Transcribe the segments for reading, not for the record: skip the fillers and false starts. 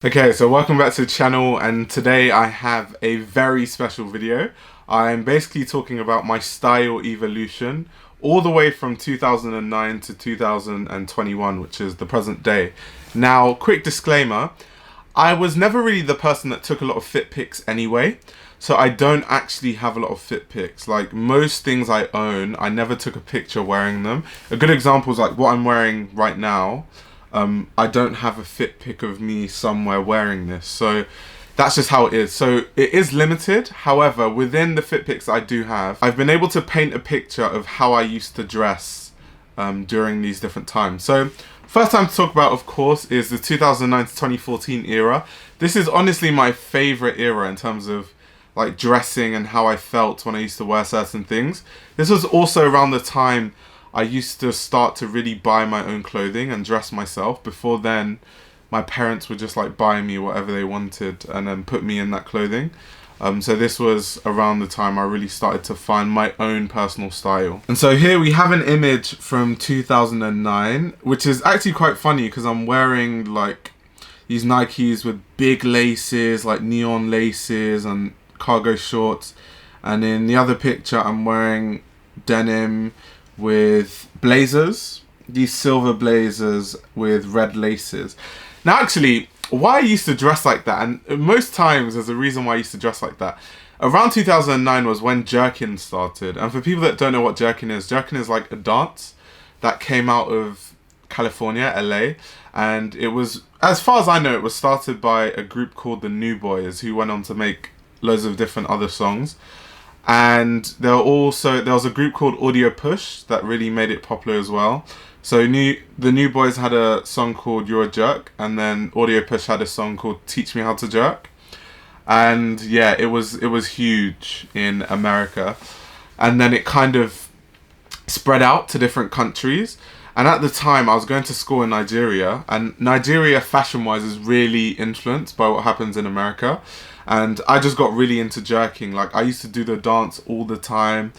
Okay, so welcome back to the channel, and today I have a very special video. I'm basically talking about my style evolution all the way from 2009 to 2021, which is the present day. Now, quick disclaimer, I was never really the person that took a lot of fit pics anyway, so I don't actually have a lot of fit pics. Like most things I own, I never took a picture wearing them. A good example is like what I'm wearing right now. I don't have a fit pic of me somewhere wearing this, so that's just how it is. So it is limited. However, within the fit pics I do have, I've been able to paint a picture of how I used to dress during these different times. So first time to talk about, of course, is the 2009 to 2014 era. This is honestly my favorite era in terms of like dressing and how I felt when I used to wear certain things. This was also around the time I used to start to really buy my own clothing and dress myself. Before then, my parents would just like buy me whatever they wanted and then put me in that clothing. So this was around the time I really started to find my own personal style. And so here we have an image from 2009, which is actually quite funny because I'm wearing like these Nikes with big laces, like neon laces and cargo shorts. And in the other picture, I'm wearing denim with blazers, these silver blazers with red laces. Now actually, why I used to dress like that, and most times there's a reason why I used to dress like that. Around 2009 was when jerkin started, and for people that don't know what jerkin is like a dance that came out of California, LA, and it was, as far as I know, it was started by a group called the New Boys, who went on to make loads of different other songs. And there was a group called Audio Push that really made it popular as well. So the New Boys had a song called You're a Jerk, and then Audio Push had a song called Teach Me How to Jerk. And yeah, it was huge in America. And then it kind of spread out to different countries. And at the time, I was going to school in Nigeria, and Nigeria fashion-wise is really influenced by what happens in America. And I just got really into jerking. Like, I used to do the dance all the time.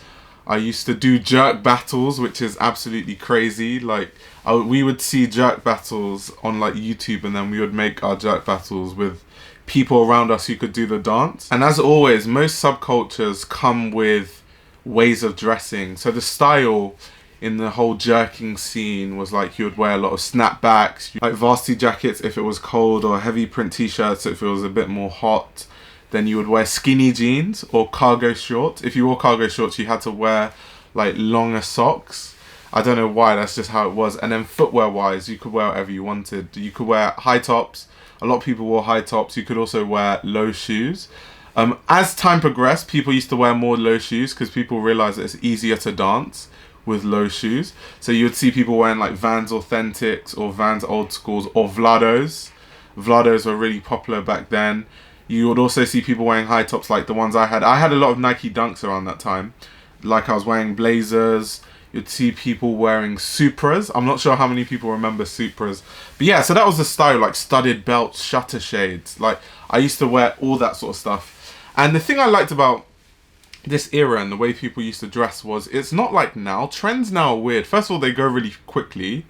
I used to do jerk battles, which is absolutely crazy. Like, we would see jerk battles on like YouTube, and then we would make our jerk battles with people around us who could do the dance. And as always, most subcultures come with ways of dressing. So the style in the whole jerking scene was like you would wear a lot of snapbacks, like varsity jackets if it was cold, or heavy print t-shirts if it was a bit more hot. Then you would wear skinny jeans or cargo shorts. If you wore cargo shorts, you had to wear like longer socks. I don't know why, that's just how it was. And then footwear wise, you could wear whatever you wanted. You could wear high tops. A lot of people wore high tops. You could also wear low shoes. As time progressed, people used to wear more low shoes because people realized that it's easier to dance with low shoes. So you would see people wearing like Vans Authentics or Vans Old Schools or Vlados. Vlados were really popular back then. You would also see people wearing high tops like the ones I had. I had a lot of Nike Dunks around that time. Like I was wearing blazers. You'd see people wearing Supras. I'm not sure how many people remember Supras. But yeah, so that was the style, like studded belts, shutter shades. Like I used to wear all that sort of stuff. And the thing I liked about this era and the way people used to dress was, it's not like now. Trends now are weird. First of all, they go really quickly.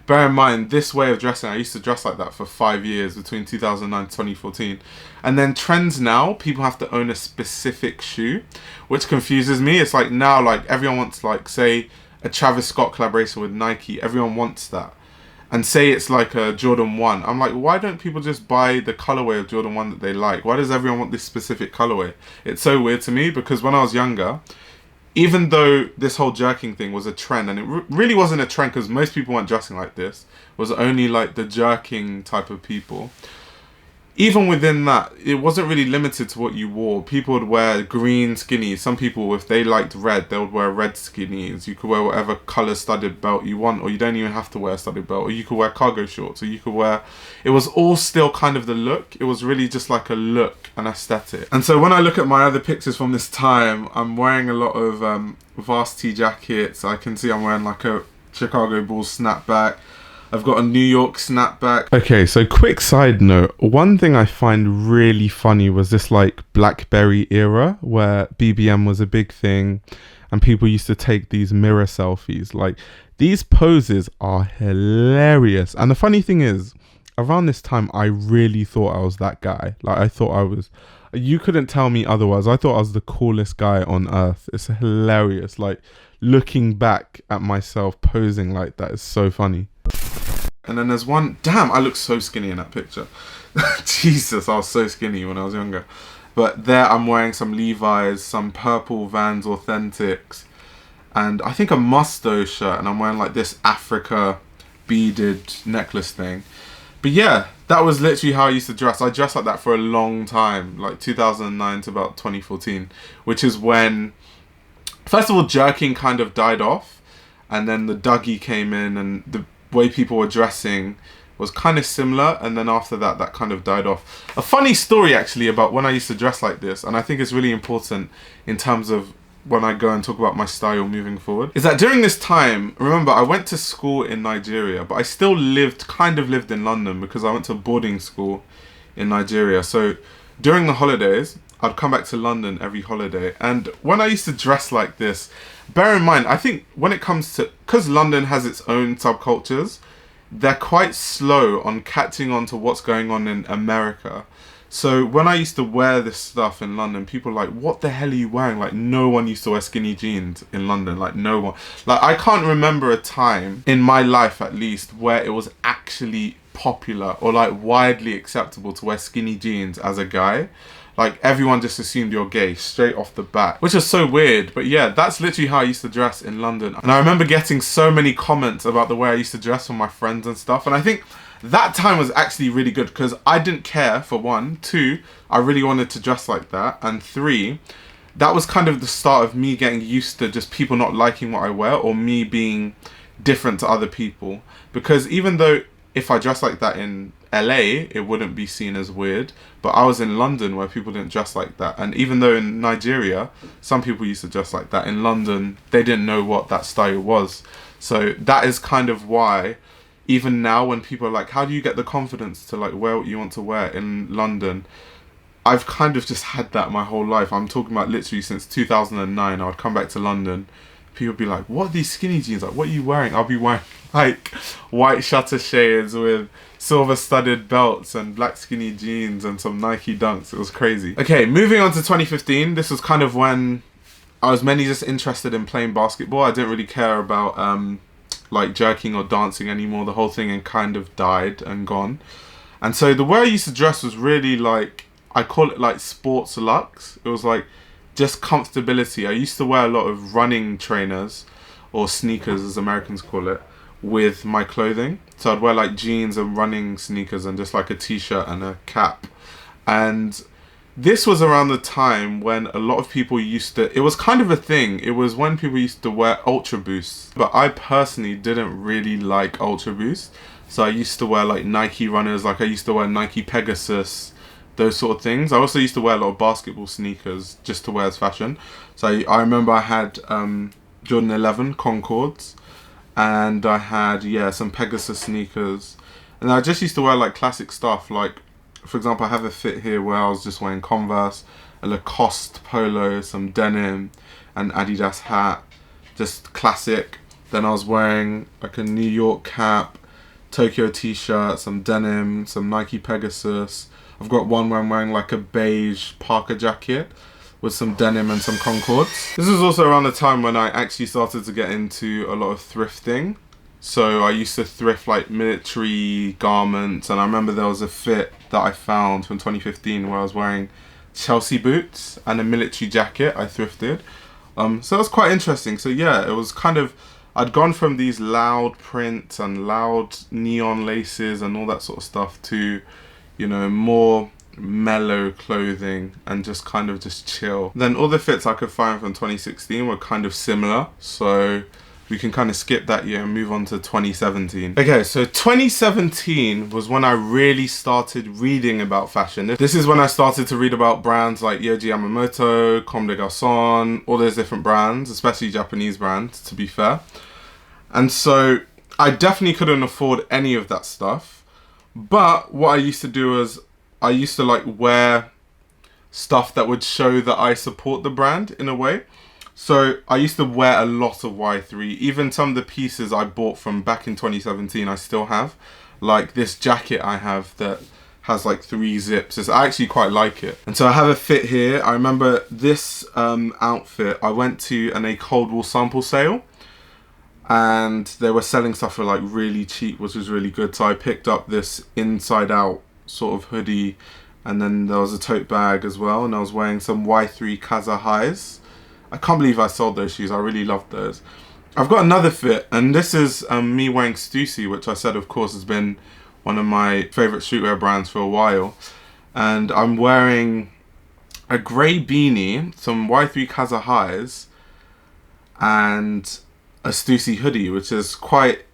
Bear in mind, this way of dressing, I used to dress like that for 5 years, between 2009 and 2014. And then trends now, people have to own a specific shoe, which confuses me. It's like now, like everyone wants, like, say, a Travis Scott collaboration with Nike. Everyone wants that. And say it's like a Jordan 1. I'm like, why don't people just buy the colorway of Jordan 1 that they like? Why does everyone want this specific colorway? It's so weird to me, because when I was younger, even though this whole jerking thing was a trend, and it really wasn't a trend because most people weren't dressing like this, it was only like the jerking type of people. Even within that, it wasn't really limited to what you wore. People would wear green skinnies. Some people, if they liked red, they would wear red skinnies. You could wear whatever color studded belt you want, or you don't even have to wear a studded belt, or you could wear cargo shorts, or you could wear... It was all still kind of the look. It was really just like a look, an aesthetic. And so when I look at my other pictures from this time, I'm wearing a lot of varsity jackets. I can see I'm wearing like a Chicago Bulls snapback. I've got a New York snapback. Okay, so quick side note. One thing I find really funny was this like BlackBerry era where BBM was a big thing and people used to take these mirror selfies. Like, these poses are hilarious. And the funny thing is, around this time, I really thought I was that guy. Like, I thought I was, you couldn't tell me otherwise. I thought I was the coolest guy on earth. It's hilarious. Like, looking back at myself posing like that is so funny. And then there's one, damn, I look so skinny in that picture. Jesus, I was so skinny when I was younger. But there I'm wearing some Levi's, some purple Vans Authentics, and I think a Musto shirt, and I'm wearing like this Africa beaded necklace thing. But yeah, that was literally how I used to dress. I dressed like that for a long time, like 2009 to about 2014, which is when, first of all, jerkin kind of died off, and then the Dougie came in, and the way people were dressing was kind of similar, and then after that, that kind of died off. A funny story actually about when I used to dress like this, and I think it's really important in terms of when I go and talk about my style moving forward, is that during this time, remember, I went to school in Nigeria, but I still kind of lived in London because I went to boarding school in Nigeria. So during the holidays, I'd come back to London every holiday, and when I used to dress like this, bear in mind, I think when it comes to, because London has its own subcultures, they're quite slow on catching on to what's going on in America. So when I used to wear this stuff in London, people were like, what the hell are you wearing? Like, no one used to wear skinny jeans in London. Like, no one. Like, I can't remember a time, in my life at least, where it was actually popular or like widely acceptable to wear skinny jeans as a guy. Like, everyone just assumed you're gay straight off the bat, which is so weird. But yeah, that's literally how I used to dress in London. And I remember getting so many comments about the way I used to dress from my friends and stuff. And I think that time was actually really good because I didn't care, for one. Two, I really wanted to dress like that. And three, that was kind of the start of me getting used to just people not liking what I wear or me being different to other people. Because even though if I dress like that in LA, it wouldn't be seen as weird, but I was in London where people didn't dress like that. And even though in Nigeria some people used to dress like that, in London they didn't know what that style was. So that is kind of why even now when people are like, how do you get the confidence to like wear what you want to wear in London, I've kind of just had that my whole life. I'm talking about literally since 2009. I would come back to London, people would be like, what are these skinny jeans? Like, what are you wearing? I'll be wearing like white shutter shades with silver studded belts and black skinny jeans and some Nike Dunks. It was crazy. Okay, moving on to 2015. This was kind of when I was mainly just interested in playing basketball. I didn't really care about like jerking or dancing anymore. The whole thing had kind of died and gone. And so the way I used to dress was really like, I call it like sports luxe. It was like just comfortability. I used to wear a lot of running trainers or sneakers as Americans call it with my clothing. So I'd wear like jeans and running sneakers and just like a t-shirt and a cap. And this was around the time when a lot of people used to, it was kind of a thing. It was when people used to wear Ultra Boosts. But I personally didn't really like Ultra Boosts. So I used to wear like Nike runners, like I used to wear Nike Pegasus, those sort of things. I also used to wear a lot of basketball sneakers just to wear as fashion. So I remember I had Jordan 11 Concords, and I had, yeah, some Pegasus sneakers. And I just used to wear like classic stuff. Like, for example, I have a fit here where I was just wearing Converse, a Lacoste polo, some denim, an Adidas hat, just classic. Then I was wearing like a New York cap, Tokyo t-shirt, some denim, some Nike Pegasus. I've got one where I'm wearing like a beige Parker jacket with some denim and some Concords. This was also around the time when I actually started to get into a lot of thrifting. So I used to thrift like military garments, and I remember there was a fit that I found from 2015 where I was wearing Chelsea boots and a military jacket I thrifted. So that was quite interesting. So yeah, it was kind of, I'd gone from these loud prints and loud neon laces and all that sort of stuff to, you know, more mellow clothing and just kind of just chill. Then all the fits I could find from 2016 were kind of similar, so we can kind of skip that year and move on to 2017. Okay, so 2017 was when I really started reading about fashion. This is when I started to read about brands like Yohji Yamamoto, Comme des Garçons, all those different brands, especially Japanese brands, to be fair. And so I definitely couldn't afford any of that stuff. But what I used to do was I used to like wear stuff that would show that I support the brand in a way. So I used to wear a lot of Y3. Even some of the pieces I bought from back in 2017 I still have. like this jacket I have that has like 3 zips. I actually quite like it. And so I have a fit here. I remember this outfit, I went to a cold wool sample sale, and they were selling stuff for like really cheap, which was really good. So I picked up this inside out sort of hoodie, and then there was a tote bag as well, and I was wearing some Y3 Kaza highs. I can't believe I sold those shoes. I really loved those. I've got another fit, and this is me wearing Stussy, which I said of course has been one of my favourite streetwear brands for a while. And I'm wearing a grey beanie, some Y3 Kaza highs, and a Stussy hoodie, which is quite...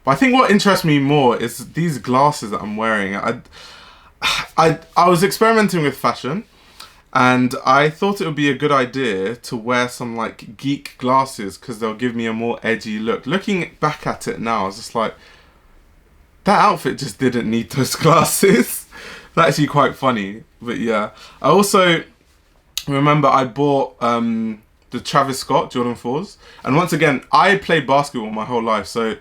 But I think what interests me more is these glasses that I'm wearing. I was experimenting with fashion, and I thought it would be a good idea to wear some like geek glasses because they'll give me a more edgy look. Looking back at it now, I was just like, that outfit just didn't need those glasses. That's actually quite funny. But yeah, I also remember I bought the Travis Scott Jordan 4s. And once again, I played basketball my whole life. So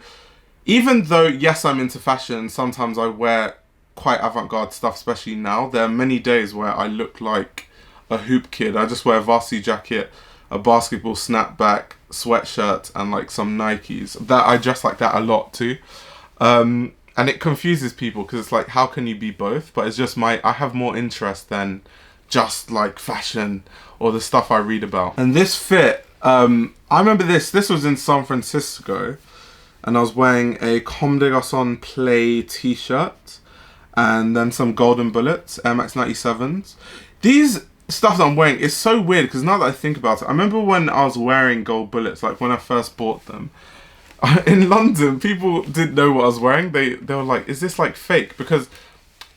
even though, yes, I'm into fashion, sometimes I wear quite avant-garde stuff, especially now. There are many days where I look like a hoop kid. I just wear a varsity jacket, a basketball snapback, sweatshirt, and like some Nikes. That I dress like that a lot too. And it confuses people because it's like, how can you be both? But it's just I have more interest than just like fashion or the stuff I read about. And this fit, I remember this was in San Francisco, and I was wearing a Comme des Garçons Play t-shirt and then some Golden Bullets, Air Max 97s. These stuff that I'm wearing is so weird because now that I think about it, I remember when I was wearing Gold Bullets, like when I first bought them, in London, people didn't know what I was wearing. They were like, is this like fake? Because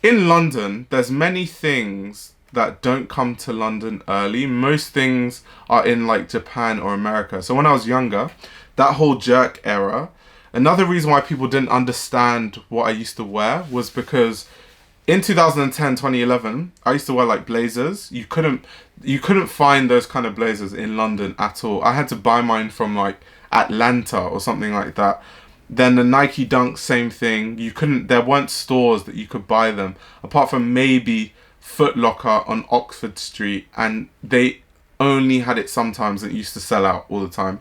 in London, there's many things that don't come to London early. Most things are in like Japan or America. So when I was younger, that whole jerk era, another reason why people didn't understand what I used to wear was because in 2010, 2011, I used to wear like blazers. You couldn't find those kind of blazers in London at all. I had to buy mine from like Atlanta or something like that. Then the Nike Dunks, same thing. There weren't stores that you could buy them apart from maybe Foot Locker on Oxford Street, and they only had it sometimes. It used to sell out all the time.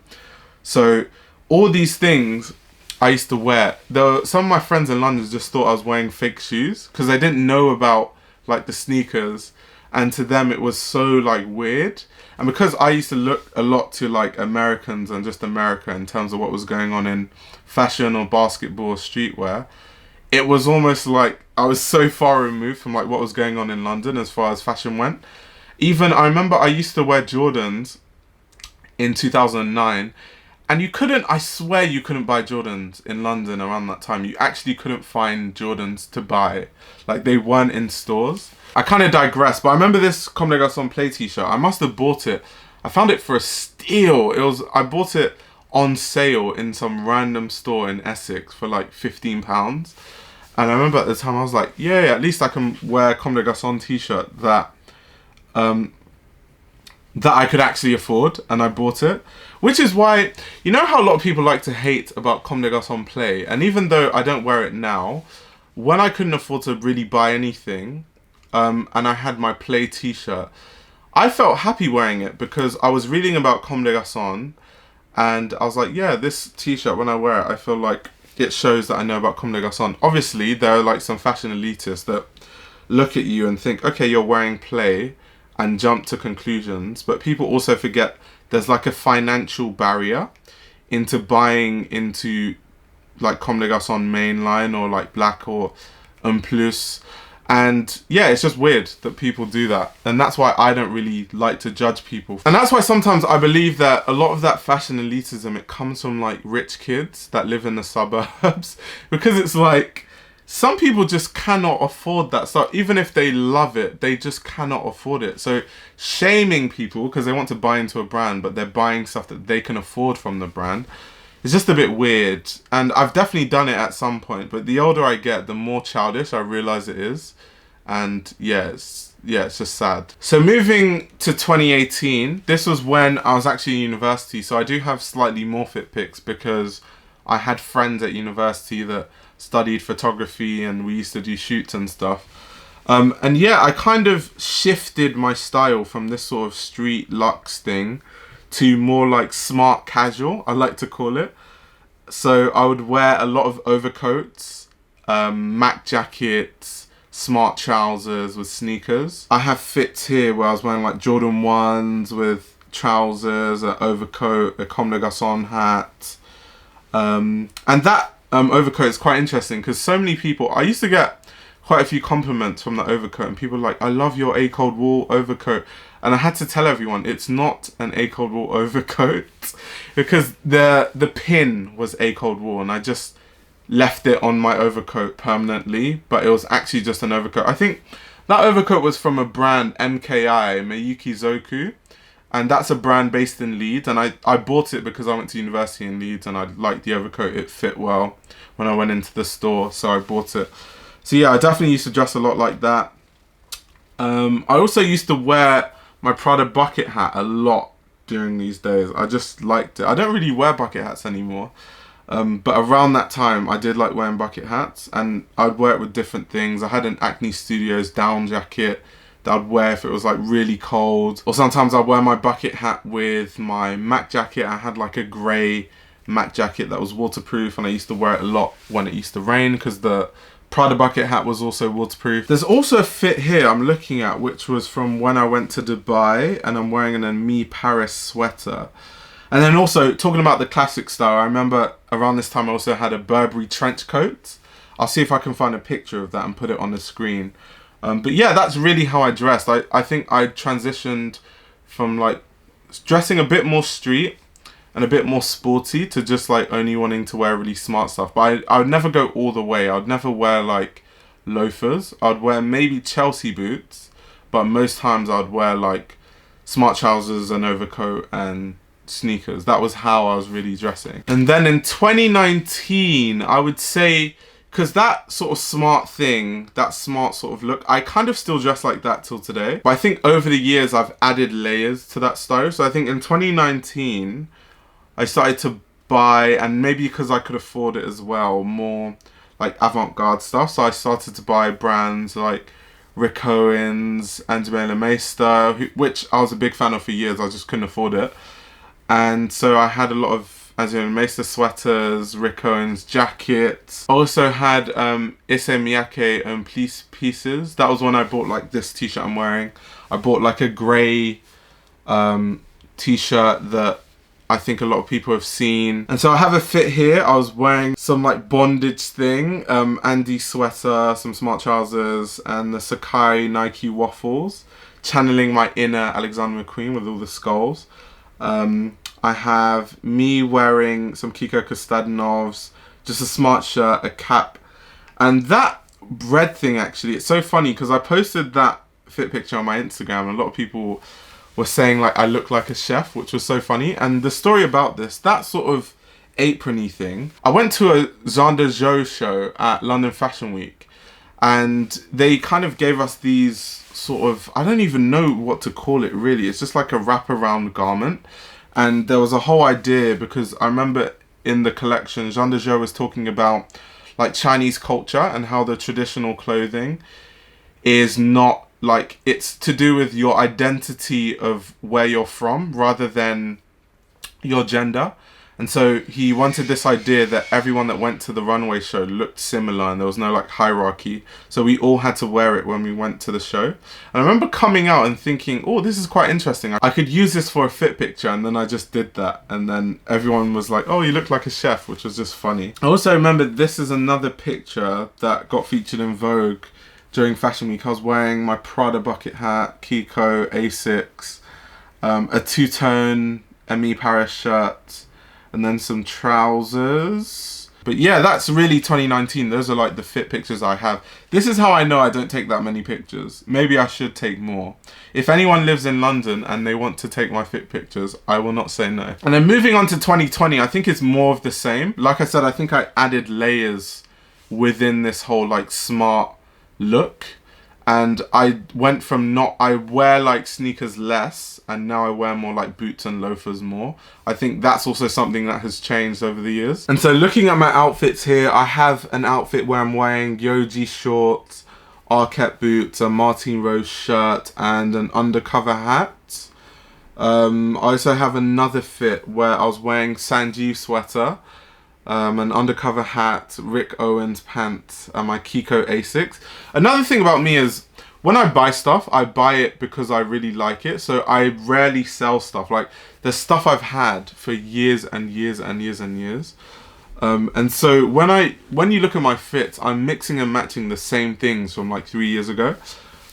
So all these things I used to wear. Some of my friends in London just thought I was wearing fake shoes because they didn't know about like the sneakers, and to them it was so like weird. And because I used to look a lot to like Americans and just America in terms of what was going on in fashion or basketball or streetwear, it was almost like I was so far removed from like what was going on in London as far as fashion went. Even I remember I used to wear Jordans in 2009, and I swear you couldn't buy Jordans in London around that time. You actually couldn't find Jordans to buy. Like they weren't in stores. I kind of digress, but I remember this Comme des Garçons Play t-shirt. I must have bought it. I found it for a steal. I bought it on sale in some random store in Essex for like £15. And I remember at the time I was like, yeah, at least I can wear a Comme des Garçons t-shirt that I could actually afford, and I bought it. Which is why, you know how a lot of people like to hate about Comme des Garçons Play, and even though I don't wear it now, when I couldn't afford to really buy anything, and I had my Play t-shirt, I felt happy wearing it because I was reading about Comme des Garçons, and I was like, yeah, this t-shirt, when I wear it, I feel like it shows that I know about Comme des Garçons. Obviously, there are like some fashion elitists that look at you and think, okay, you're wearing Play, and jump to conclusions, but people also forget there's like a financial barrier into buying into like Comme des Garçons mainline or like Black or Un Plus. And yeah, it's just weird that people do that. And that's why I don't really like to judge people. And that's why sometimes I believe that a lot of that fashion elitism, it comes from like rich kids that live in the suburbs. Because it's like, some people just cannot afford that stuff. Even if they love it, they just cannot afford it. So shaming people because they want to buy into a brand, but they're buying stuff that they can afford from the brand, it's just a bit weird. And I've definitely done it at some point, but the older I get, the more childish I realise it is. And yeah, it's just sad. So moving to 2018, this was when I was actually in university. So I do have slightly more fit pics because I had friends at university that studied photography and we used to do shoots and stuff. And yeah, I kind of shifted my style from this sort of street luxe thing to more like smart casual, I like to call it. So I would wear a lot of overcoats, Mac jackets, smart trousers with sneakers. I have fits here where I was wearing like Jordan 1s with trousers, an overcoat, a Comme des Garçons hat. And that overcoat is quite interesting because so many people, I used to get quite a few compliments from the overcoat and people were like, I love your A Cold Wool overcoat. And I had to tell everyone it's not an A Cold Wool overcoat because the pin was A Cold Wool and I just left it on my overcoat permanently, but it was actually just an overcoat. I think that overcoat was from a brand, MKI, Miyuki Zoku, and that's a brand based in Leeds, and I bought it because I went to university in Leeds and I liked the overcoat. It fit well when I went into the store, so I bought it. So yeah, I definitely used to dress a lot like that. I also used to wear my Prada bucket hat a lot during these days. I just liked it. I don't really wear bucket hats anymore. But around that time, I did like wearing bucket hats, and I'd wear it with different things. I had an Acne Studios down jacket that I'd wear if it was like really cold. Or sometimes I'd wear my bucket hat with my Mac jacket. I had like a grey Mac jacket that was waterproof, and I used to wear it a lot when it used to rain because the Prada bucket hat was also waterproof. There's also a fit here I'm looking at, which was from when I went to Dubai, and I'm wearing an Ami Paris sweater. And then also, talking about the classic style, I remember around this time I also had a Burberry trench coat. I'll see if I can find a picture of that and put it on the screen. But yeah, that's really how I dressed. I think I transitioned from like dressing a bit more street and a bit more sporty to just like only wanting to wear really smart stuff. But I would never go all the way. I'd never wear like loafers. I'd wear maybe Chelsea boots, but most times I'd wear like smart trousers, an overcoat and sneakers. That was how I was really dressing. And then in 2019, I would say, because that sort of smart thing, that smart sort of look, I kind of still dress like that till today. But I think over the years, I've added layers to that style. So I think in 2019, I started to buy, and maybe because I could afford it as well, more like avant-garde stuff. So I started to buy brands like Rick Owens, Angela Meister, which I was a big fan of for years. I just couldn't afford it. And so I had a lot of Angela Meister sweaters, Rick Owens jackets. I also had Issey Miyake police pieces. That was when I bought like this t-shirt I'm wearing. I bought like a grey t-shirt that I think a lot of people have seen. And so I have a fit here. I was wearing some like bondage thing, Andy sweater, some smart trousers, and the Sakai Nike waffles, channeling my inner Alexander McQueen with all the skulls. I have me wearing some Kiko Kostadynovs, just a smart shirt, a cap, and that bread thing actually, it's so funny because I posted that fit picture on my Instagram and a lot of people were saying like I look like a chef, which was so funny. And the story about this, that sort of apron-y thing, I went to a Jean de Jo show at London Fashion Week and they kind of gave us these sort of, I don't even know what to call it really, it's just like a wraparound garment. And there was a whole idea because I remember in the collection, Jean de Jo was talking about like Chinese culture and how the traditional clothing is not like, it's to do with your identity of where you're from rather than your gender. And so he wanted this idea that everyone that went to the runway show looked similar and there was no like hierarchy. So we all had to wear it when we went to the show. And I remember coming out and thinking, oh, this is quite interesting. I could use this for a fit picture. And then I just did that. And then everyone was like, oh, you look like a chef, which was just funny. I also remember this is another picture that got featured in Vogue during Fashion Week. I was wearing my Prada bucket hat, Kiko, Asics, a two-tone Ami Paris shirt, and then some trousers. But yeah, that's really 2019. Those are like the fit pictures I have. This is how I know I don't take that many pictures. Maybe I should take more. If anyone lives in London and they want to take my fit pictures, I will not say no. And then moving on to 2020, I think it's more of the same. Like I said, I think I added layers within this whole like smart look. And I went from I wear like sneakers less, and now I wear more like boots and loafers more. I think that's also something that has changed over the years. And so looking at my outfits here, I have an outfit where I'm wearing Yoji shorts, Arquette boots, a Martin Rose shirt, and an undercover hat. I also have another fit where I was wearing Sanjeev sweater, an undercover hat, Rick Owens pants, and my Kiko Asics. Another thing about me is when I buy stuff, I buy it because I really like it. So I rarely sell stuff. Like there's stuff I've had for years and years and years and years. And so when you look at my fits, I'm mixing and matching the same things from like 3 years ago,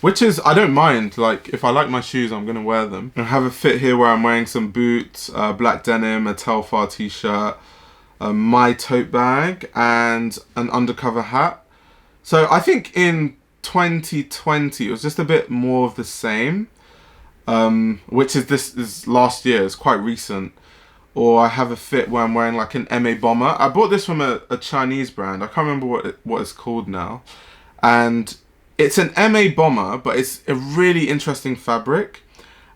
which is, I don't mind. Like if I like my shoes, I'm going to wear them. I have a fit here where I'm wearing some boots, black denim, a Telfar t-shirt, my tote bag, and an undercover hat. So I think in 2020, it was just a bit more of the same, which is this is last year. It's quite recent. Or I have a fit where I'm wearing like an MA bomber. I bought this from a Chinese brand. I can't remember what it's called now. And it's an MA bomber, but it's a really interesting fabric.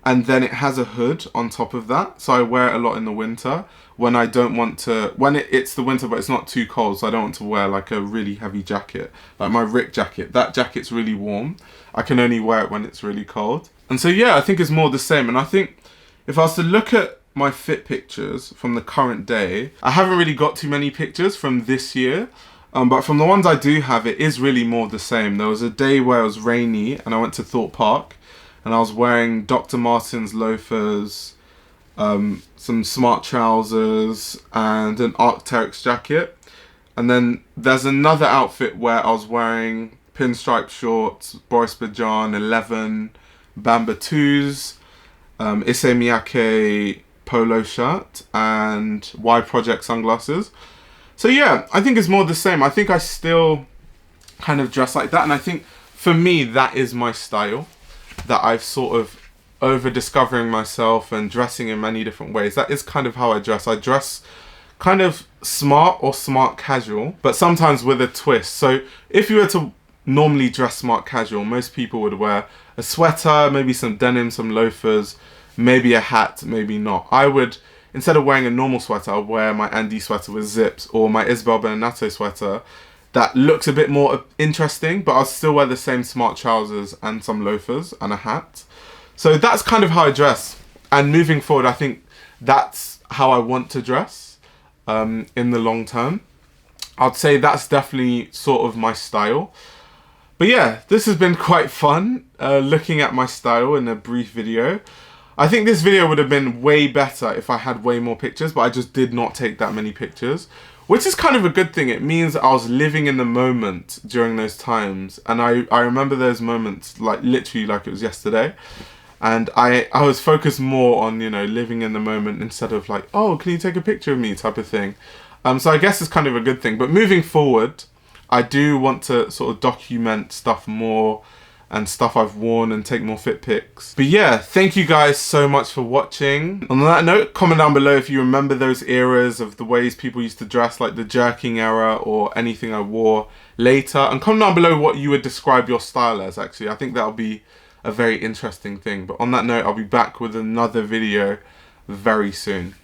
And then it has a hood on top of that. So I wear it a lot in the winter when I don't want to, it's the winter but it's not too cold. So I don't want to wear like a really heavy jacket. Like my Rick jacket. That jacket's really warm. I can only wear it when it's really cold. And so yeah, I think it's more the same. And I think if I was to look at my fit pictures from the current day, I haven't really got too many pictures from this year, but from the ones I do have, it is really more the same. There was a day where it was rainy and I went to Thorpe Park and I was wearing Dr. Martens loafers, some smart trousers, and an Arc'teryx jacket. And then there's another outfit where I was wearing pinstripe shorts, Boris Bajan 11, Bamba 2s, Issey Miyake polo shirt, and Y Project sunglasses. So yeah, I think it's more the same. I think I still kind of dress like that, and I think for me that is my style, that I've sort of over discovering myself and dressing in many different ways. That is kind of how I dress. I dress kind of smart or smart casual, but sometimes with a twist. So if you were to normally dress smart casual, most people would wear a sweater, maybe some denim, some loafers, maybe a hat, maybe not. I would, instead of wearing a normal sweater, I'll wear my Andy sweater with zips, or my Isabel Benenato sweater that looks a bit more interesting, but I'll still wear the same smart trousers and some loafers and a hat. So that's kind of how I dress. And moving forward, I think that's how I want to dress in the long term. I'd say that's definitely sort of my style. But yeah, this has been quite fun, looking at my style in a brief video. I think this video would have been way better if I had way more pictures, but I just did not take that many pictures, which is kind of a good thing. It means I was living in the moment during those times. And I remember those moments like literally like it was yesterday. And I was focused more on, you know, living in the moment instead of like, oh, can you take a picture of me type of thing. So I guess it's kind of a good thing. But moving forward, I do want to sort of document stuff more and stuff I've worn and take more fit pics. But yeah, thank you guys so much for watching. On that note, comment down below if you remember those eras of the ways people used to dress, like the jerking era or anything I wore later. And comment down below what you would describe your style as, actually. I think that'll be a very interesting thing. But on that note, I'll be back with another video very soon.